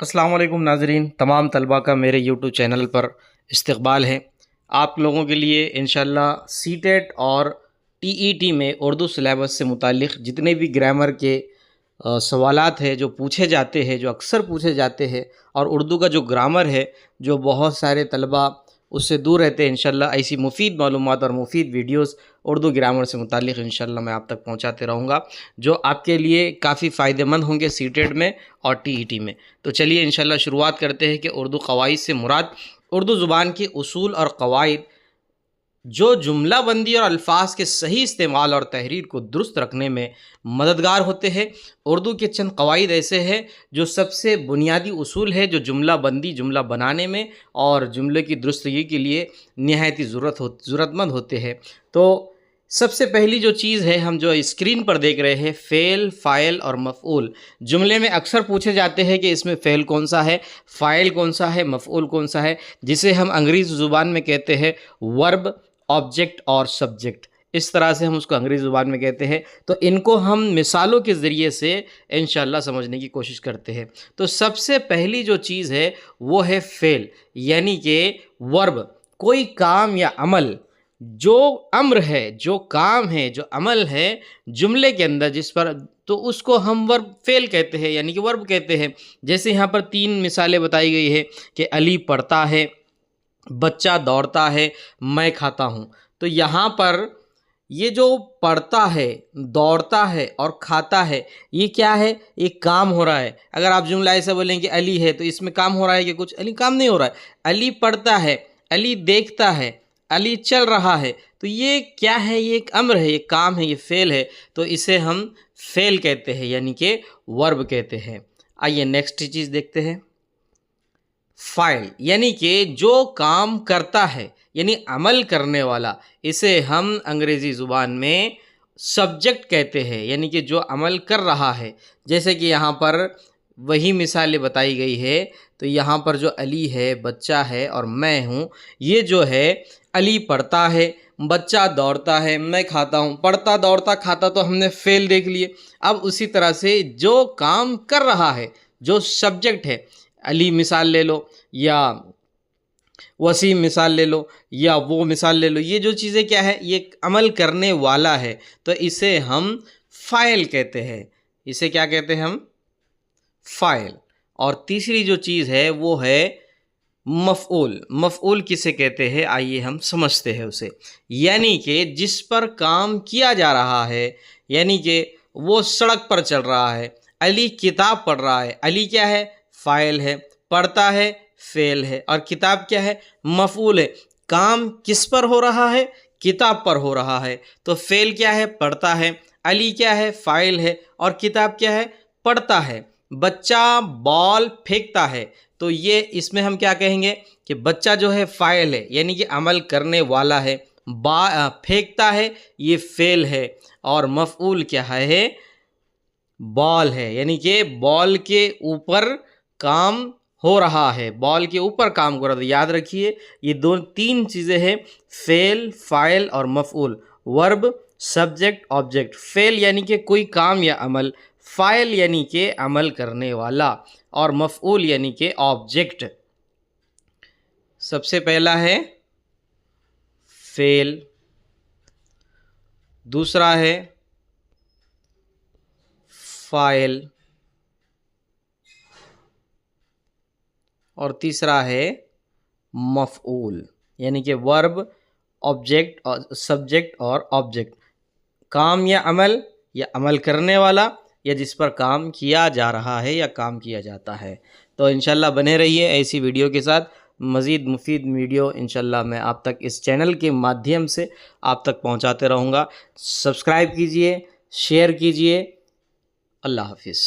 السلام علیکم ناظرین، تمام طلباء کا میرے یوٹیوب چینل پر استقبال ہے۔ آپ لوگوں کے لیے انشاءاللہ سی ٹیٹ اور ٹی ای ٹی میں اردو سلیبس سے متعلق جتنے بھی گرامر کے سوالات ہیں جو پوچھے جاتے ہیں، جو اکثر پوچھے جاتے ہیں، اور اردو کا جو گرامر ہے جو بہت سارے طلباء اس سے دور رہتے ہیں، انشاءاللہ ایسی مفید معلومات اور مفید ویڈیوز اردو گرامر سے متعلق انشاءاللہ میں آپ تک پہنچاتے رہوں گا، جو آپ کے لیے کافی فائدہ مند ہوں گے سی ٹیٹ میں اور ٹی ای ٹی میں۔ تو چلیے انشاءاللہ شروعات کرتے ہیں کہ اردو قواعد سے مراد اردو زبان کے اصول اور قواعد جو جملہ بندی اور الفاظ کے صحیح استعمال اور تحریر کو درست رکھنے میں مددگار ہوتے ہیں۔ اردو کے چند قواعد ایسے ہیں جو سب سے بنیادی اصول ہے، جو جملہ بندی، جملہ بنانے میں اور جملے کی درستگی کے لیے نہایت ضرورت مند ہوتے ہیں۔ تو سب سے پہلی جو چیز ہے، ہم جو اسکرین پر دیکھ رہے ہیں، فعل، فاعل اور مفعول۔ جملے میں اکثر پوچھے جاتے ہیں کہ اس میں فعل کون سا ہے، فاعل کون سا ہے، مفعول کون سا ہے، جسے ہم انگریزی زبان میں کہتے ہیں ورب، آبجیکٹ اور سبجیکٹ۔ اس طرح سے ہم اس کو انگریزی زبان میں کہتے ہیں۔ تو ان کو ہم مثالوں کے ذریعے سے انشاءاللہ سمجھنے کی کوشش کرتے ہیں۔ تو سب سے پہلی جو چیز ہے وہ ہے فعل، یعنی کہ ورب، کوئی کام یا عمل، جو امر ہے، جو کام ہے، جو عمل ہے جملے کے اندر جس پر، تو اس کو ہم ورب فعل کہتے ہیں، یعنی کہ ورب کہتے ہیں۔ جیسے یہاں پر 3 مثالیں بتائی گئی ہے کہ علی پڑھتا ہے، بچہ دوڑتا ہے، میں کھاتا ہوں۔ تو یہاں پر یہ جو پڑھتا ہے، دوڑتا ہے اور کھاتا ہے، یہ کیا ہے؟ ایک کام ہو رہا ہے۔ اگر آپ جملہ ایسا بولیں کہ علی ہے، تو اس میں کام ہو رہا ہے کہ کچھ؟ علی کام نہیں ہو رہا ہے۔ علی پڑھتا ہے، علی دیکھتا ہے، علی چل رہا ہے، تو یہ کیا ہے؟ یہ ایک امر ہے، یہ کام ہے، یہ فعل ہے، تو اسے ہم فعل کہتے ہیں، یعنی کہ ورب کہتے ہیں۔ آئیے نیکسٹ چیز دیکھتے ہیں، فاعل، یعنی کہ جو کام کرتا ہے، یعنی عمل کرنے والا، اسے ہم انگریزی زبان میں سبجیکٹ کہتے ہیں، یعنی کہ جو عمل کر رہا ہے۔ جیسے کہ یہاں پر وہی مثالیں بتائی گئی ہے، تو یہاں پر جو علی ہے، بچہ ہے اور میں ہوں، یہ جو ہے علی پڑھتا ہے، بچہ دوڑتا ہے، میں کھاتا ہوں۔ پڑھتا، دوڑتا، کھاتا تو ہم نے فعل دیکھ لیے۔ اب اسی طرح سے جو کام کر رہا ہے، جو سبجیکٹ ہے، علی مثال لے لو، یا وسیم مثال لے لو، یا وہ مثال لے لو، یہ جو چیزیں کیا ہے؟ یہ عمل کرنے والا ہے، تو اسے ہم فاعل کہتے ہیں۔ اسے کیا کہتے ہیں ہم؟ فاعل۔ اور تیسری جو چیز ہے وہ ہے مفعول۔ مفعول کسے کہتے ہیں؟ آئیے ہم سمجھتے ہیں اسے، یعنی کہ جس پر کام کیا جا رہا ہے، یعنی کہ وہ سڑک پر چل رہا ہے، علی کتاب پڑھ رہا ہے۔ علی کیا ہے؟ فاعل ہے، پڑھتا ہے، فعل ہے، اور کتاب کیا ہے؟ مفعول ہے۔ کام کس پر ہو رہا ہے؟ کتاب پر ہو رہا ہے، تو فعل کیا ہے؟ پڑھتا ہے، علی کیا ہے؟ فاعل ہے، اور کتاب کیا ہے؟ پڑھتا ہے۔ بچہ بال پھینکتا ہے، تو یہ اس میں ہم کیا کہیں گے کہ بچہ جو ہے فاعل ہے، یعنی کہ عمل کرنے والا ہے، پھینکتا ہے یہ فعل ہے، اور مفعول کیا ہے؟ بال ہے، یعنی کہ بال کے اوپر کام ہو رہا ہے، بال کے اوپر کام کر رہا ہے۔ یاد رکھیے یہ 3 چیزیں ہیں، فعل، فاعل اور مفعول۔ ورب، سبجیکٹ، آبجیکٹ۔ فعل یعنی کہ کوئی کام یا عمل، فاعل یعنی کہ عمل کرنے والا، اور مفعول یعنی کہ آبجیکٹ۔ سب سے پہلا ہے فعل، دوسرا ہے فاعل، اور تیسرا ہے مفعول، یعنی کہ ورب، آبجیکٹ اور سبجیکٹ اور آبجیکٹ۔ کام یا عمل، یا عمل کرنے والا، یا جس پر کام کیا جا رہا ہے یا کام کیا جاتا ہے۔ تو انشاءاللہ بنے رہیے ایسی ویڈیو کے ساتھ۔ مزید مفید ویڈیو انشاءاللہ میں آپ تک اس چینل کے مادھیم سے آپ تک پہنچاتے رہوں گا۔ سبسکرائب کیجئے، شیئر کیجئے۔ اللہ حافظ۔